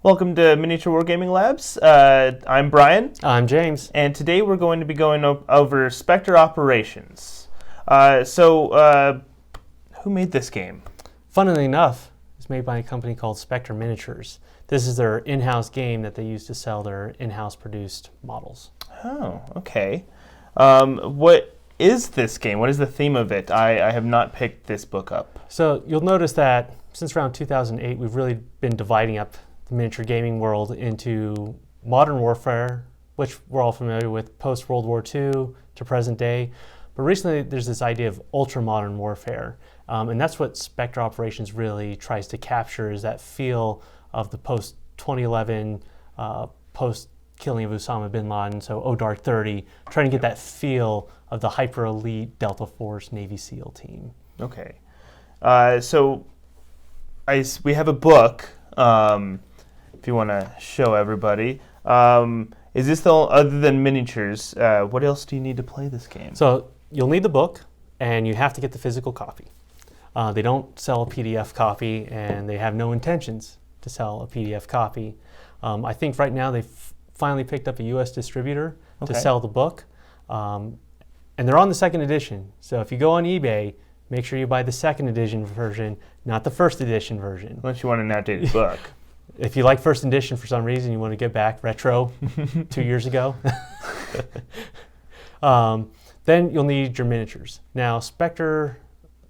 Welcome to Miniature Wargaming Labs. I'm Brian. I'm James. And today we're going to be going over Spectre operations. Who made this game? Funnily enough, it's made by a company called Spectre Miniatures. This is their in-house game that they use to sell their in-house produced models. Oh, okay. What is this game? What is the theme of it? I have not picked this book up. So you'll notice that since around 2008, we've really been dividing up the miniature gaming world into modern warfare, which we're all familiar with, post-World War II to present day. But recently, there's this idea of ultra-modern warfare. And that's what Spectre Operations really tries to capture, is that feel of the post-2011, post-killing of Osama bin Laden, so ODAR 30, trying to get that feel of the hyper-elite Delta Force Navy SEAL team. Okay. We have a book, if you want to show everybody. Is this other than miniatures, what else do you need to play this game? So you'll need the book, and you have to get the physical copy. They don't sell a PDF copy, and they have no intentions to sell a PDF copy. I think right now they've finally picked up a US distributor to sell the book. And they're on the second edition. So if you go on eBay, make sure you buy the second edition version, not the first edition version. Unless you want an outdated book. If you like first edition for some reason, you want to get back retro 2 years ago, then you'll need your miniatures. Now, Spectre,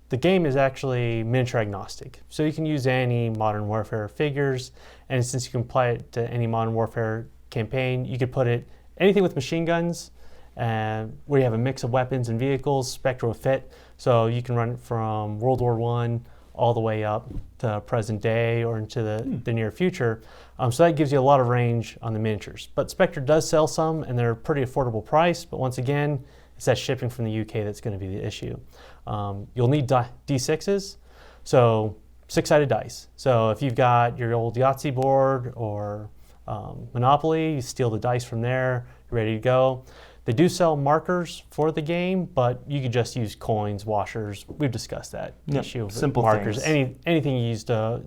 the game is actually miniature agnostic. So you can use any Modern Warfare figures, and since you can apply it to any Modern Warfare campaign, you could put it anything with machine guns, where you have a mix of weapons and vehicles. Spectre will fit. So you can run it from World War I all the way up to present day or into the near future. So that gives you a lot of range on the miniatures. But Spectre does sell some, and they're a pretty affordable price. But once again, it's that shipping from the UK that's going to be the issue. You'll need D6s, so 6-sided dice. So if you've got your old Yahtzee board or Monopoly, you steal the dice from there, you're ready to go. They do sell markers for the game, but you could just use coins, washers. We've discussed that issue. Simple markers. things. Anything you use to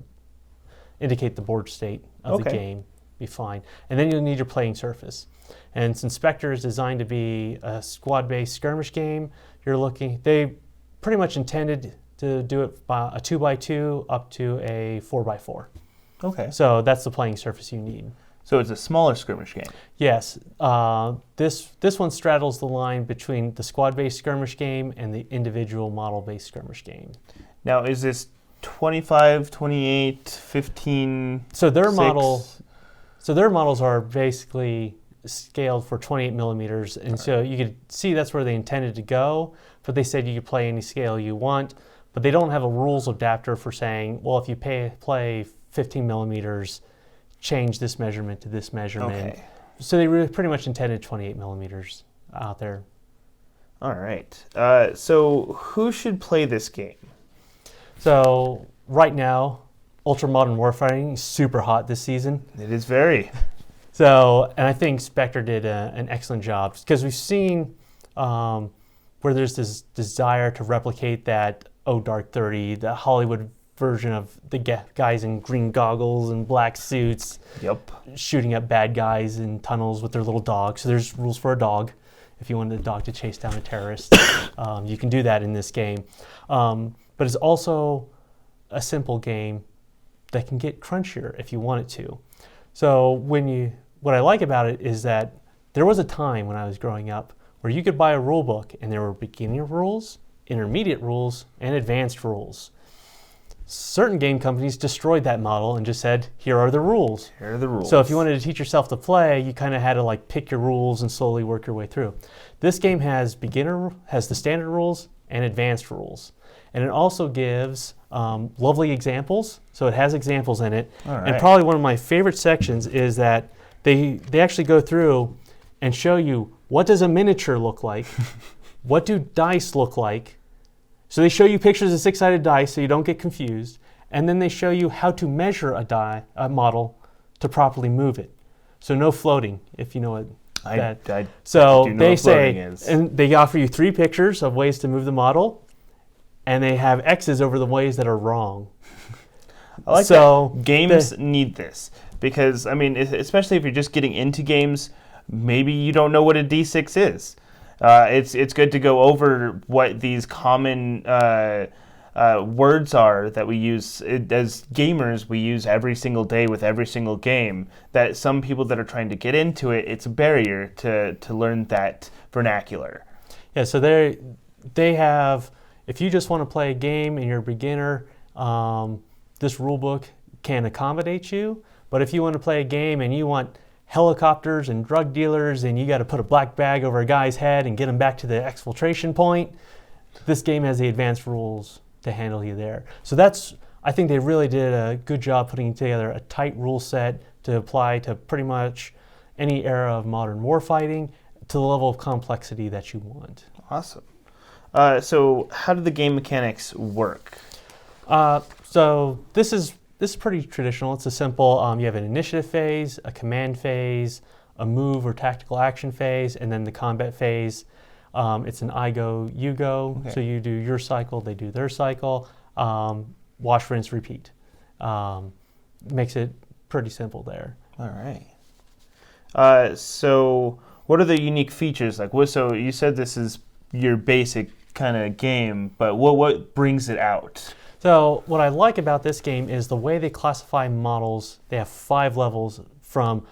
indicate the board state of the game, be fine. And then you'll need your playing surface. And since Spectre is designed to be a squad-based skirmish game, they pretty much intended to do it by a 2x2 up to a 4x4. Okay. So that's the playing surface you need. So it's a smaller skirmish game. Yes. This one straddles the line between the squad-based skirmish game and the individual model-based skirmish game. Now, is this 25, 28, 15, So their 6? their models are basically scaled for 28 millimeters, and so you could see that's where they intended to go, but they said you could play any scale you want, but they don't have a rules adapter for saying, well, if you play 15 millimeters, change this measurement to this measurement. Okay. So they really pretty much intended 28 millimeters out there. All right. So who should play this game? So right now, ultra modern warfare is super hot this season. It is very. So, and I think Spectre did an excellent job, because we've seen where there's this desire to replicate that Dark 30, the Hollywood version of the guys in green goggles and black suits, shooting at bad guys in tunnels with their little dog. So there's rules for a dog. If you wanted a dog to chase down a terrorist, you can do that in this game. But it's also a simple game that can get crunchier if you want it to. So what I like about it is that there was a time when I was growing up where you could buy a rule book and there were beginner rules, intermediate rules, and advanced rules. Certain game companies destroyed that model and just said, here are the rules. Here are the rules. So if you wanted to teach yourself to play, you kind of had to pick your rules and slowly work your way through. This game has the standard rules and advanced rules. And it also gives lovely examples. So it has examples in it. And probably one of my favorite sections is that they actually go through and show you, what does a miniature look like? What do dice look like? So they show you pictures of 6-sided dice so you don't get confused, and then they show you how to measure a model to properly move it. So no floating, if you know what So they say, and they offer you 3 pictures of ways to move the model, and they have X's over the ways that are wrong. I like that. Games need this. because I mean, especially if you're just getting into games, maybe you don't know what a D6 is. It's good to go over what these common words are that we use as gamers. We use every single day with every single game. That some people that are trying to get into it, it's a barrier to learn that vernacular. Yeah, so they have. If you just want to play a game and you're a beginner, this rule book can accommodate you. But if you want to play a game and you want helicopters and drug dealers and you got to put a black bag over a guy's head and get him back to the exfiltration point, this game has the advanced rules to handle you there. So I think they really did a good job putting together a tight rule set to apply to pretty much any era of modern warfighting to the level of complexity that you want. Awesome. So how do the game mechanics work? So this is pretty traditional. It's a simple, you have an initiative phase, a command phase, a move or tactical action phase, and then the combat phase. It's an I go, you go. Okay. So you do your cycle, they do their cycle. Wash, rinse, repeat. Makes it pretty simple there. All right. So what are the unique features? So you said this is your basic kind of game, but what brings it out? So what I like about this game is the way they classify models. They have 5 levels from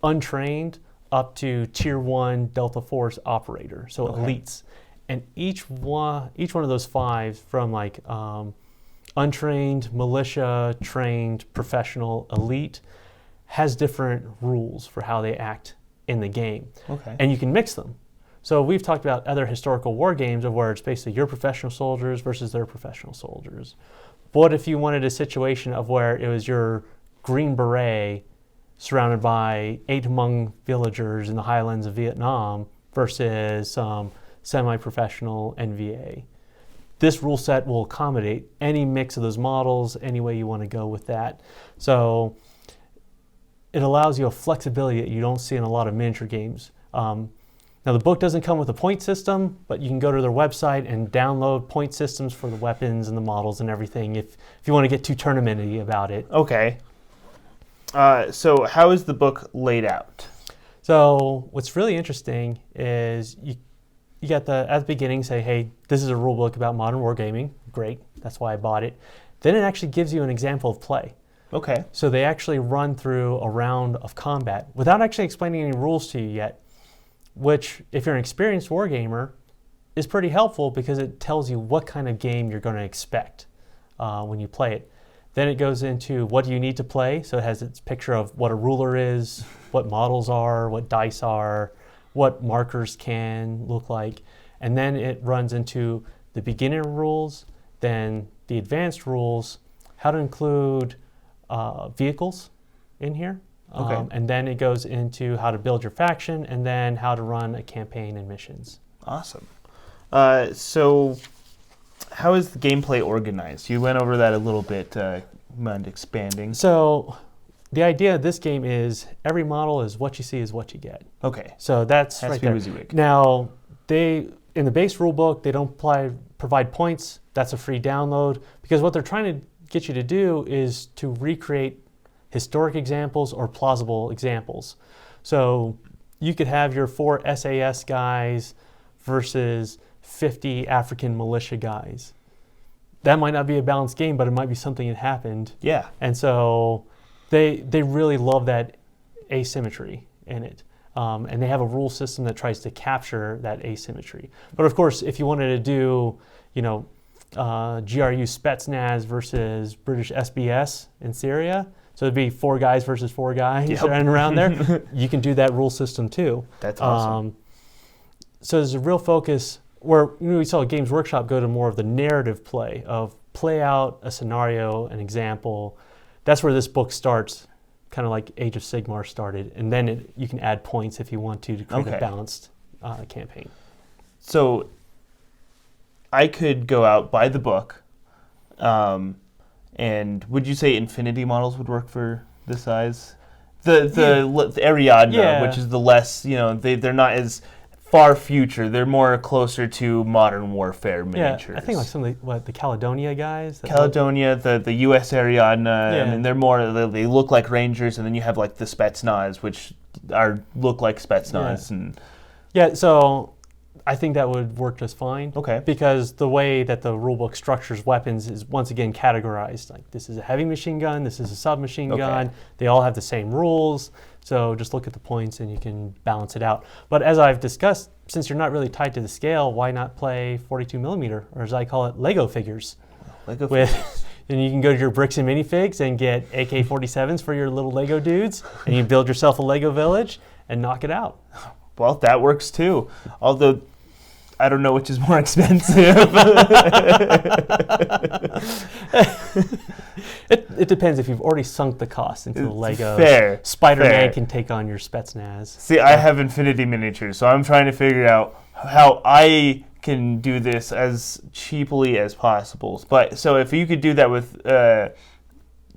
untrained up to Tier 1 Delta Force operator, so elites. And each one of those 5 from untrained, militia, trained, professional, elite has different rules for how they act in the game. Okay. And you can mix them. So we've talked about other historical war games of where it's basically your professional soldiers versus their professional soldiers. What if you wanted a situation of where it was your Green Beret surrounded by 8 Hmong villagers in the highlands of Vietnam versus some semi-professional NVA? This rule set will accommodate any mix of those models, any way you want to go with that. So it allows you a flexibility that you don't see in a lot of miniature games. Now the book doesn't come with a point system, but you can go to their website and download point systems for the weapons and the models and everything if you want to get too tournamenty about it. Okay. So how is the book laid out? So what's really interesting is you got at the beginning say, hey, this is a rule book about modern wargaming. Great, that's why I bought it. Then it actually gives you an example of play. Okay. So they actually run through a round of combat without actually explaining any rules to you yet, which, if you're an experienced wargamer, is pretty helpful because it tells you what kind of game you're going to expect when you play it. Then it goes into what do you need to play. So it has its picture of what a ruler is, what models are, what dice are, what markers can look like. And then it runs into the beginner rules, then the advanced rules, how to include vehicles in here. Okay. And then it goes into how to build your faction and then how to run a campaign and missions. Awesome. So how is the gameplay organized? You went over that a little bit. Mind expanding? So the idea of this game is every model is what you see is what you get. Okay. So that's right there. Now, in the base rule book, they don't provide points. That's a free download because what they're trying to get you to do is to recreate historic examples or plausible examples. So you could have your 4 SAS guys versus 50 African militia guys. That might not be a balanced game, but it might be something that happened. Yeah. And so they really love that asymmetry in it. And they have a rule system that tries to capture that asymmetry. But of course, if you wanted to do, GRU Spetsnaz versus British SBS in Syria, so it'd be 4 guys versus 4 guys running around there. You can do that rule system too. That's awesome. So there's a real focus where we saw Games Workshop go to more of the narrative play of play out a scenario, an example. That's where this book starts, kind of like Age of Sigmar started. And then you can add points if you want to create a balanced campaign. So I could go out, buy the book, and would you say infinity models would work for this size? The Ariadne, which is the less, they're not as far future. They're more closer to Modern Warfare miniatures. Yeah, I think like some of the Caledonia guys. Caledonia, the U.S. Ariadna. Yeah. I mean, they're more. They look like Rangers, and then you have like the Spetsnaz, which look like Spetsnaz. Yeah. And Yeah, so I think that would work just fine. Okay. Because the way that the rulebook structures weapons is once again categorized. Like this is a heavy machine gun, this is a submachine gun. They all have the same rules. So just look at the points and you can balance it out. But as I've discussed, since you're not really tied to the scale, why not play 42 millimeter, or as I call it, Lego figures? Lego figures. And you can go to your bricks and minifigs and get AK-47s for your little Lego dudes, and you build yourself a Lego village and knock it out. Well, that works too. Although I don't know which is more expensive. It depends if you've already sunk the cost into the Legos. Fair. Spider-Man can take on your Spetsnaz. See, I have Infinity miniatures, so I'm trying to figure out how I can do this as cheaply as possible. But so if you could do that with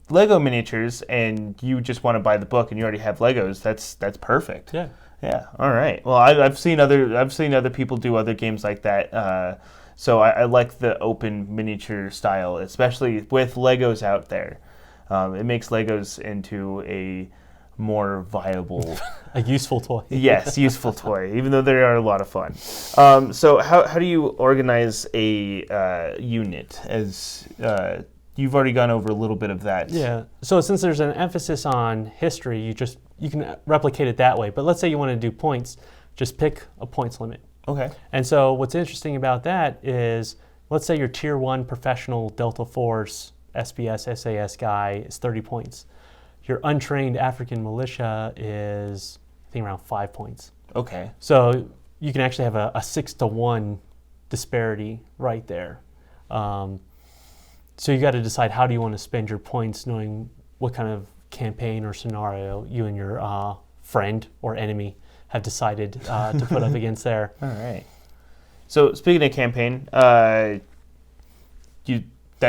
Lego miniatures, and you just want to buy the book and you already have Legos, that's perfect. Yeah. Yeah. All right. Well, I've seen other people do other games like that. So I like the open miniature style, especially with Legos out there. It makes Legos into a more viable, a useful toy. Yes, useful toy, even though they are a lot of fun. So how do you organize a unit? As you've already gone over a little bit of that. Yeah. So since there's an emphasis on history, you can replicate it that way. But let's say you want to do points, just pick a points limit. Okay. And so what's interesting about that is, let's say your tier 1 professional Delta Force SBS SAS guy is 30 points. Your untrained African militia is, I think, around 5 points. Okay. So you can actually have a 6-to-1 disparity right there. So you got to decide how do you want to spend your points, knowing what kind of campaign or scenario you and your friend or enemy have decided to put up against there. All right. So speaking of campaign, that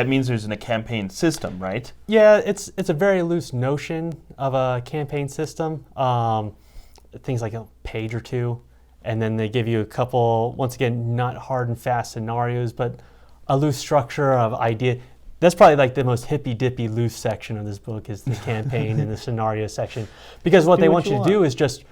means there's a campaign system, right? Yeah, it's a very loose notion of a campaign system. Things like a page or two, and then they give you a couple, once again, not hard and fast scenarios, but a loose structure of idea. That's probably like the most hippy-dippy loose section of this book, is the campaign and the scenario section. Because what they want you to do is just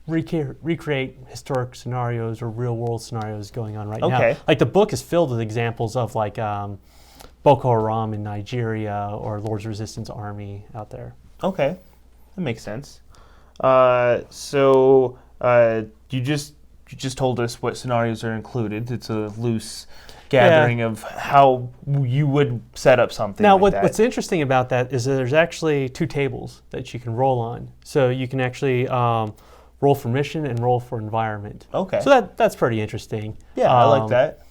recreate historic scenarios or real-world scenarios going on right now. Like the book is filled with examples of like Boko Haram in Nigeria or Lord's Resistance Army out there. Okay, that makes sense. So you just told us what scenarios are included. It's a loose gathering of how you would set up something. Now, like that. What's interesting about that is that there's actually 2 tables that you can roll on. So you can actually roll for mission and roll for environment. Okay. So that's pretty interesting. Yeah, I like that.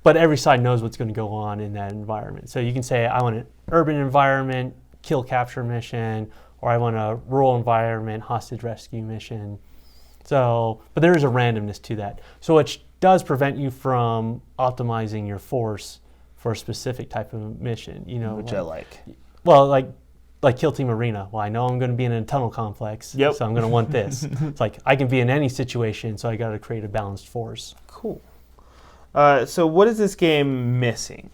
But every side knows what's going to go on in that environment. So you can say, I want an urban environment, kill capture mission, or I want a rural environment, hostage rescue mission. So, but there is a randomness to that. So it does prevent you from optimizing your force for a specific type of mission. Which I like. Well, like Kill Team Arena. Well, I know I'm going to be in a tunnel complex, so I'm going to want this. It's like I can be in any situation, so I got to create a balanced force. Cool. So what is this game missing?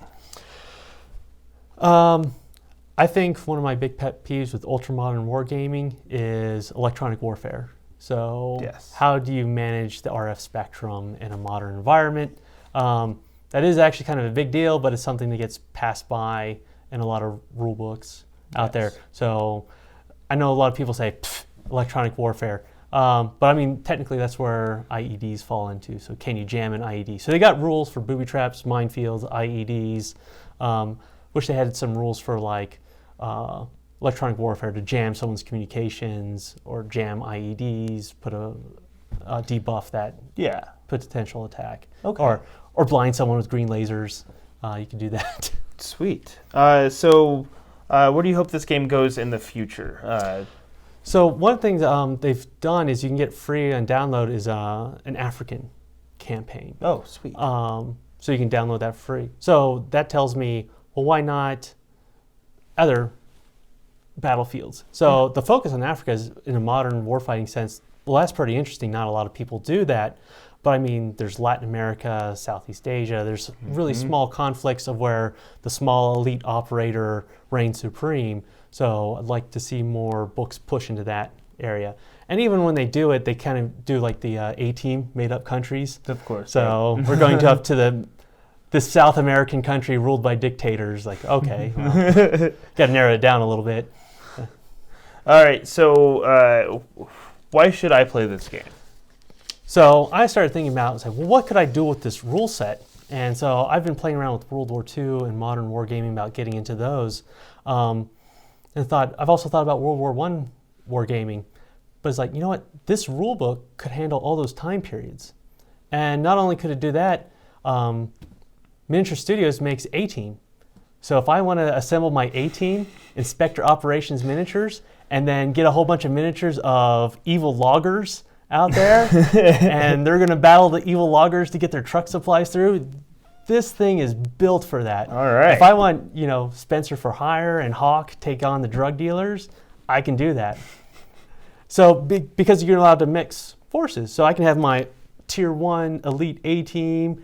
I think one of my big pet peeves with ultramodern wargaming is electronic warfare. So how do you manage the RF spectrum in a modern environment? That is actually kind of a big deal, but it's something that gets passed by in a lot of rule books out there. So I know a lot of people say, electronic warfare. But I mean, technically that's where IEDs fall into. So can you jam an IED? So they got rules for booby traps, minefields, IEDs. Wish they had some rules for like electronic warfare to jam someone's communications or jam IEDs, put a debuff that potential attack. Okay. Or blind someone with green lasers. You can do that. Sweet. So where do you hope this game goes in the future? So one thing they've done is you can get free on download is an African campaign. Oh, sweet. So you can download that free. So that tells me, well, why not other battlefields? So the focus on Africa is in a modern warfighting sense. Well, that's pretty interesting. Not a lot of people do that. But I mean, there's Latin America, Southeast Asia. There's really small conflicts of where the small elite operator reigns supreme. So I'd like to see more books push into that area. And even when they do it, they kind of do like the A-team made-up countries. Of course. So we're going to up to this South American country ruled by dictators. Like, okay, well, got to narrow it down a little bit. All right, so why should I play this game? So I started thinking about, it's like, well, what could I do with this rule set? And so I've been playing around with World War II and modern wargaming about getting into those. And I've also thought about World War I wargaming. But it's like, you know what? This rule book could handle all those time periods. And not only could it do that, Miniature Studios makes A-Team. So if I want to assemble my A-Team in Spectre Operations miniatures and then get a whole bunch of miniatures of evil loggers out there and they're going to battle the evil loggers to get their truck supplies through, this thing is built for that. All right. If I want, Spencer for Hire and Hawk take on the drug dealers, I can do that. So because you're allowed to mix forces, so I can have my Tier 1 Elite A-Team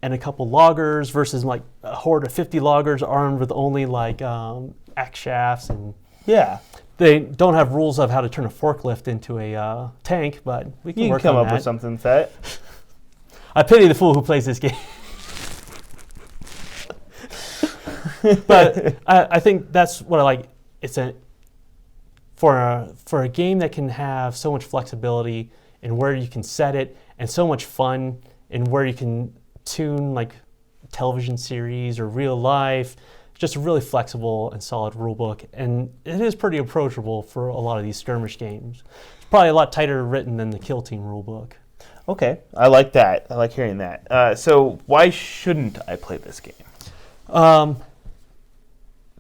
and a couple loggers versus like a horde of 50 loggers armed with only like axe shafts. And yeah, they don't have rules of how to turn a forklift into a tank, but we can work on that. You can come up with something fat. I pity the fool who plays this game. But I think that's what I like. It's for a game that can have so much flexibility in where you can set it and so much fun in where you can tune like television series or real life. Just a really flexible and solid rule book, and it is pretty approachable for a lot of these skirmish games. It's probably a lot tighter written than the Kill Team rule book. Okay, I like that. I like hearing that. So why shouldn't I play this game?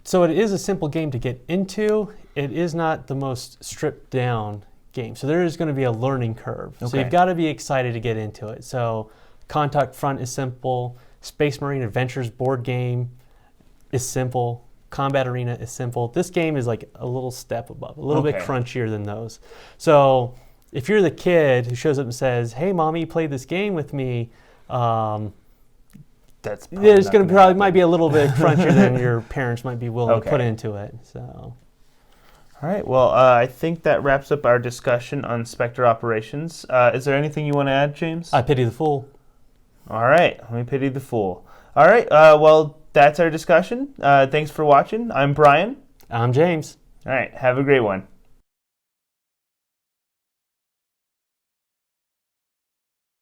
So it is a simple game to get into. It is not the most stripped down game. So there is going to be a learning curve. Okay. So you've got to be excited to get into it. So Contact Front is simple. Space Marine Adventures board game is simple. Combat Arena is simple. This game is like a little step above, a little bit crunchier than those. So if you're the kid who shows up and says, "Hey, mommy, play this game with me," that's there's going to probably might be a little bit crunchier than your parents might be willing to put into it. So, all right. Well, I think that wraps up our discussion on Spectre Operations. Is there anything you want to add, James? I pity the fool. All right. Let me pity the fool. All right. Well, that's our discussion. Thanks for watching. I'm Brian. I'm James. All right. Have a great one.